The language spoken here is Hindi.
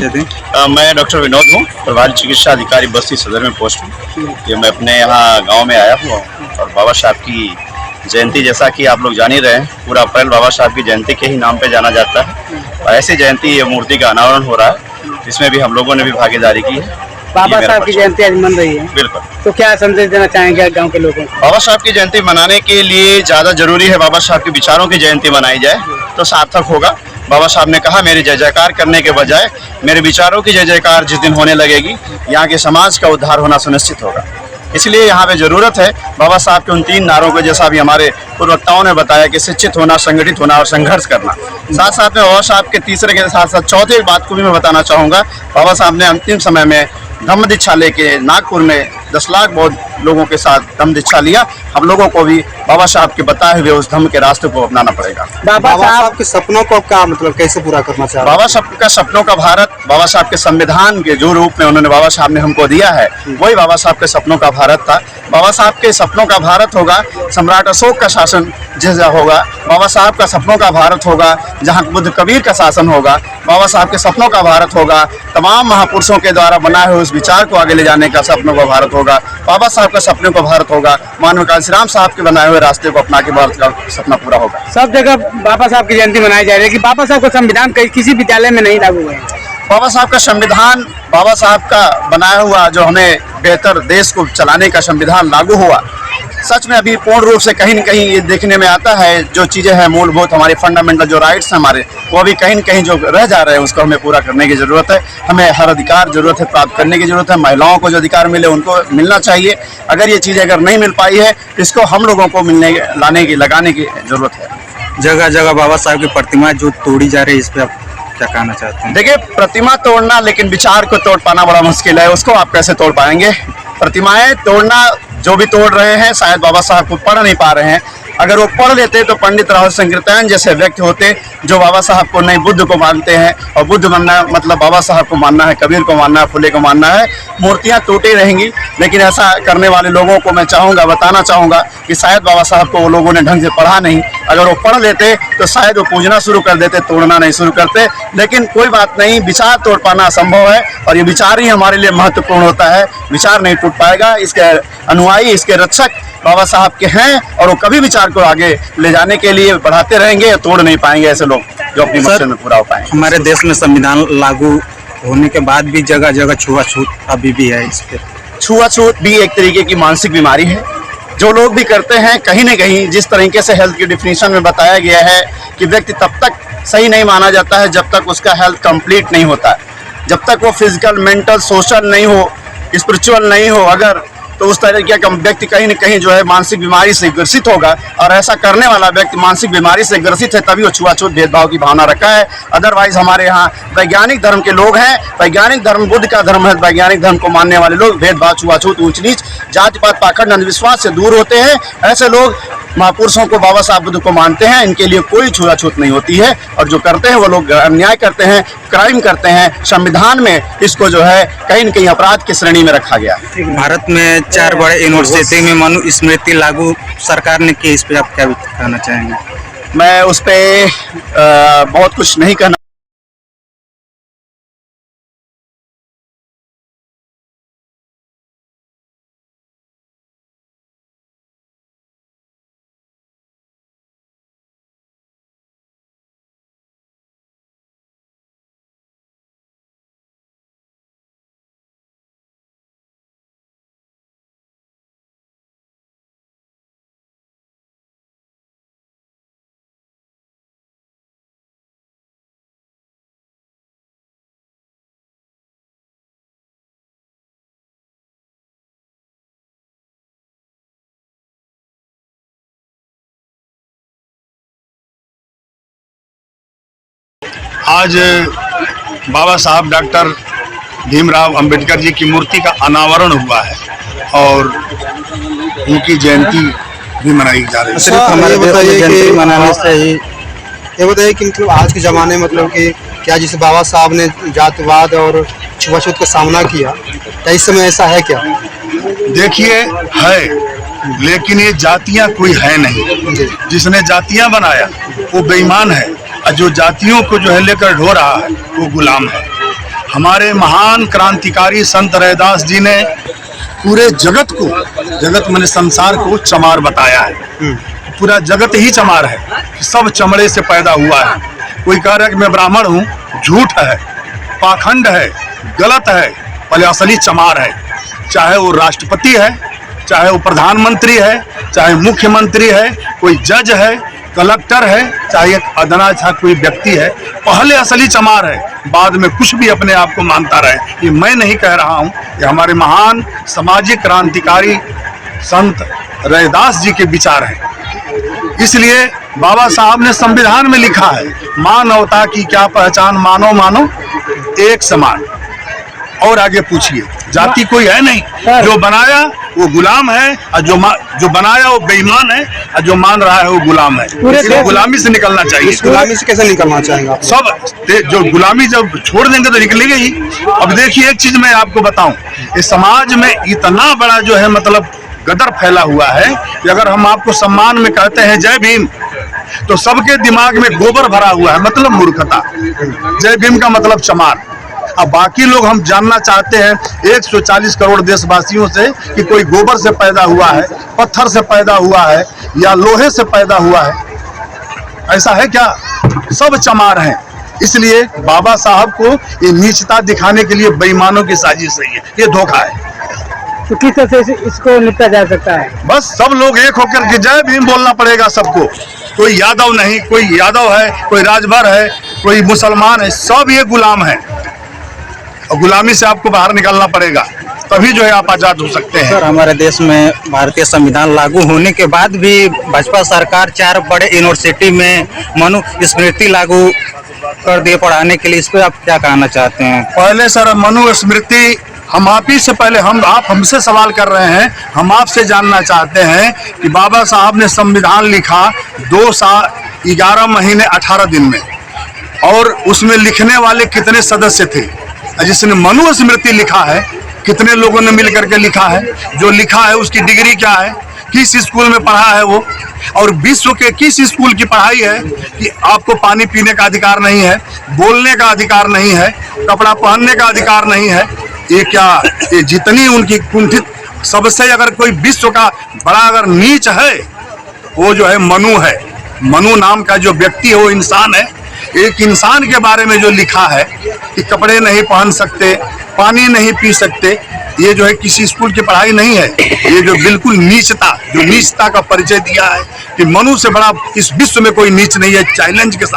परिचय दें। मैं डॉक्टर विनोद हूँ, प्रभारी चिकित्सा अधिकारी बस्ती सदर में पोस्ट हूँ। ये मैं अपने यहाँ गांव में आया हुआ हूँ और बाबा साहब की जयंती, जैसा कि आप लोग जान ही रहे हैं, पूरा अप्रैल बाबा साहब की जयंती के ही नाम पे जाना जाता है। और ऐसी जयंती ये मूर्ति का अनावरण हो रहा है, इसमें भी हम लोगों ने भी भागीदारी की है। बाबा साहब की जयंती आज मन रही है, बिल्कुल। तो क्या संदेश देना चाहेंगे गांव के लोगों को? बाबा साहब की जयंती मनाने के लिए ज़्यादा जरूरी है बाबा साहब के विचारों की जयंती मनाई जाए तो सार्थक होगा। बाबा साहब ने कहा, मेरी जय जयकार करने के बजाय मेरे विचारों की जय जयकार जिस दिन होने लगेगी, यहाँ के समाज का उद्धार होना सुनिश्चित होगा। इसलिए यहाँ पे जरूरत है बाबा साहब के उन 3 नारों को, जैसा भी हमारे पूर्ववक्ताओं ने बताया, कि शिक्षित होना, संगठित होना और संघर्ष करना। साथ साथ में बाबा साहब के तीसरे के साथ साथ चौथे बात को भी मैं बताना चाहूँगा। बाबा साहब ने अंतिम समय में धम्म दीक्षा लेके नागपुर में 10 लाख बौद्ध लोगों के साथ धम्म दीक्षा लिया। हम लोगों को भी बाबा साहब के बताए हुए उस धम्म के रास्ते को अपनाना पड़ेगा। बाबा साहब के सपनों को क्या मतलब कैसे पूरा करना चाह रहे हैं? बाबा साहब का सपनों का भारत, बाबा साहब के संविधान के जो रूप में उन्होंने बाबा साहब ने हमको दिया है, वही बाबा साहब के सपनों का भारत था। बाबा साहब के सपनों का भारत होगा सम्राट अशोक का शासन जैसा होगा। बाबा साहब का सपनों का भारत होगा जहाँ बुद्ध कबीर का शासन होगा। बाबा साहब के सपनों का भारत होगा तमाम महापुरुषों के द्वारा बनाए हुए उस विचार को आगे ले जाने का सपनों का भारत होगा। बाबा साहब का सपनों का भारत होगा मानव कांसी राम साहब के बनाए हुए रास्ते को अपना के भारत का सपना पूरा होगा। सब जगह बाबा साहब की जयंती मनाई जा रही है कि बाबा साहब का संविधान किसी विद्यालय में नहीं लागू हुए हैं। बाबा साहब का संविधान, बाबा साहब का बनाया हुआ जो हमें बेहतर देश को चलाने का संविधान लागू हुआ, सच में अभी पूर्ण रूप से कहीं न कहीं ये देखने में आता है, जो चीज़ें हैं मूलभूत हमारे फंडामेंटल जो राइट्स हैं हमारे, वो अभी कहीं न कहीं जो रह जा रहे हैं उसको हमें पूरा करने की ज़रूरत है। हमें हर अधिकार ज़रूरत है प्राप्त करने की ज़रूरत है। महिलाओं को जो अधिकार मिले उनको मिलना चाहिए। अगर ये चीज़ें अगर नहीं मिल पाई है, इसको हम लोगों को लगाने की ज़रूरत है। जगह जगह बाबा साहब की प्रतिमाएं जो तोड़ी जा रही है, इस पर आप क्या कहना चाहते हैं? देखिए, प्रतिमा तोड़ना, लेकिन विचार को तोड़ पाना बड़ा मुश्किल है। उसको आप कैसे तोड़ पाएंगे? प्रतिमाएं तोड़ना, जो भी तोड़ रहे हैं शायद बाबा साहब को पढ़ नहीं पा रहे हैं। अगर वो पढ़ लेते तो पंडित राहुल संकीर्तन जैसे व्यक्ति होते जो बाबा साहब को नहीं बुद्ध को मानते हैं, और बुद्ध मानना मतलब बाबा साहब को मानना है, कबीर को मानना है, फुले को मानना है। मूर्तियां टूटी रहेंगी, लेकिन ऐसा करने वाले लोगों को मैं बताना चाहूँगा कि शायद बाबा साहब को वो लोगों ने ढंग से पढ़ा नहीं। अगर वो पढ़ लेते तो शायद वो पूजना शुरू कर देते, तोड़ना नहीं शुरू करते। लेकिन कोई बात नहीं, विचार तोड़ पाना असंभव है और ये विचार ही हमारे लिए महत्वपूर्ण होता है। विचार नहीं टूट पाएगा। इसके अनुयायी, इसके रक्षक बाबा साहब के हैं और वो कभी विचार को आगे ले जाने के लिए बढ़ाते रहेंगे। तोड़ नहीं पाएंगे ऐसे लोग जो अपनी मकसद में पूरा हो पाएंगे। हमारे देश में संविधान लागू होने के बाद भी जगह जगह छुआछूत अभी भी है। इस पर छुआछूत भी एक तरीके की मानसिक बीमारी है। जो लोग भी करते हैं, कहीं न कहीं जिस तरीके से हेल्थ की डिफिनीशन में बताया गया है कि व्यक्ति तब तक सही नहीं माना जाता है जब तक उसका हेल्थ कंप्लीट नहीं होता है, जब तक वो फिजिकल, मेंटल, सोशल नहीं हो, स्पिरिचुअल नहीं हो, अगर तो उस तरीके का व्यक्ति कहीं न कहीं जो है मानसिक बीमारी से ग्रसित होगा। और ऐसा करने वाला व्यक्ति मानसिक बीमारी से ग्रसित है, तभी वो छुआछूत भेदभाव की भावना रखा है। अदरवाइज हमारे यहाँ वैज्ञानिक धर्म के लोग हैं, वैज्ञानिक धर्म बुद्ध का धर्म है, वैज्ञानिक धर्म को मानने वाले लोग भेदभाव, छुआछूत, ऊंच नीच, जाति पात, पाखंड, अंधविश्वास से दूर होते हैं। ऐसे लोग महापुरुषों को, बाबा साहब बुद्ध को मानते हैं। इनके लिए कोई छुआछूत नहीं होती है और जो करते हैं वो लोग अन्याय करते हैं, क्राइम करते हैं। संविधान में इसको जो है कहीं न कहीं अपराध की श्रेणी में रखा गया है। भारत में 4 बड़े यूनिवर्सिटी में मनुस्मृति लागू सरकार ने की, इस पर आप क्या कहना चाहेंगे? मैं उस पर बहुत कुछ नहीं कहना। आज बाबा साहब डॉक्टर भीमराव अंबेडकर जी की मूर्ति का अनावरण हुआ है और उनकी जयंती भी मनाई जा रही है। सिर्फ हमारे देश में जयंती मनाने से ही ये बताइए कि मतलब आज के ज़माने में मतलब कि क्या जिस बाबा साहब ने जातिवाद और छुआछूत का सामना किया, क्या इस समय ऐसा है क्या? देखिए, है, लेकिन ये जातियां कोई है नहीं। जिसने जातियां बनाया वो बेईमान है और जो जातियों को जो है लेकर ढो रहा है वो गुलाम है। हमारे महान क्रांतिकारी संत रैदास जी ने पूरे जगत को, जगत मैंने संसार को चमार बताया है। पूरा जगत ही चमार है, सब चमड़े से पैदा हुआ है। कोई कह रहा है कि मैं ब्राह्मण हूँ, झूठ है, पाखंड है, गलत है। पहले असली चमार है, चाहे वो राष्ट्रपति है, चाहे वो प्रधानमंत्री है, चाहे मुख्यमंत्री है, कोई जज है, कलेक्टर है, चाहे एक अदना सा कोई व्यक्ति है, पहले असली चमार है, बाद में कुछ भी अपने आप को मानता रहे। ये मैं नहीं कह रहा हूँ, ये हमारे महान सामाजिक क्रांतिकारी संत रैदास जी के विचार हैं। इसलिए बाबा साहब ने संविधान में लिखा है, मानवता की क्या पहचान, मानो मानो एक समान। और आगे पूछिए, जाति कोई है नहीं, जो बनाया वो गुलाम है, और जो बनाया वो बेईमान है, और जो मान रहा है वो गुलाम है। इसलिए गुलामी से निकलना चाहिए। इस गुलामी से कैसे निकलना चाहेंगे आप? सब जो गुलामी जब छोड़ देंगे तो निकलेंगे ही। अब देखिए, एक चीज मैं आपको बताऊं, इस समाज में इतना बड़ा जो है मतलब गदर फैला हुआ है कि अगर हम आपको सम्मान में कहते हैं जय भीम, तो सबके दिमाग में गोबर भरा हुआ है, मतलब मूर्खता। जय भीम का मतलब चमार। अब बाकी लोग हम जानना चाहते हैं 140 करोड़ देशवासियों से कि कोई गोबर से पैदा हुआ है, पत्थर से पैदा हुआ है, या लोहे से पैदा हुआ है। ऐसा है क्या? सब चमार हैं। इसलिए बाबा साहब को ये नीचता दिखाने के लिए बेईमानों की साजिश है, ये धोखा है। तो किस तरह से इसको निपटा जा सकता है? बस सब लोग एक होकर के जय भीम बोलना पड़ेगा सबको। कोई यादव नहीं, कोई यादव है, कोई राजभर है, कोई मुसलमान है, सब ये गुलाम है। और गुलामी से आपको बाहर निकलना पड़ेगा, तभी जो है आप आजाद हो सकते हैं। सर, हमारे देश में भारतीय संविधान लागू होने के बाद भी भाजपा सरकार 4 बड़े यूनिवर्सिटी में मनुस्मृति लागू कर दिए पढ़ाने के लिए, इस पर आप क्या कहना चाहते हैं? पहले सर मनुस्मृति, हम आप ही से पहले आप हमसे सवाल कर रहे हैं, हम आपसे जानना चाहते हैं कि बाबा साहब ने संविधान लिखा 2 साल 11 महीने 18 दिन में, और उसमें लिखने वाले कितने सदस्य थे? जिसने मनुस्मृति लिखा है, कितने लोगों ने मिल करके लिखा है? जो लिखा है उसकी डिग्री क्या है, किस स्कूल में पढ़ा है वो, और विश्व के किस स्कूल की पढ़ाई है कि आपको पानी पीने का अधिकार नहीं है, बोलने का अधिकार नहीं है, कपड़ा पहनने का अधिकार नहीं है? ये क्या, ये जितनी उनकी कुंठित, सबसे अगर कोई विश्व का बड़ा अगर नीच है, वो जो है मनु है। मनु नाम का जो व्यक्ति है वो इंसान है। एक इंसान के बारे में जो लिखा है कि कपड़े नहीं पहन सकते, पानी नहीं पी सकते, ये जो है किसी स्कूल की पढ़ाई नहीं है। ये जो बिल्कुल नीचता, जो नीचता का परिचय दिया है कि मनु से बड़ा इस विश्व में कोई नीच नहीं है। चैलेंज के साथ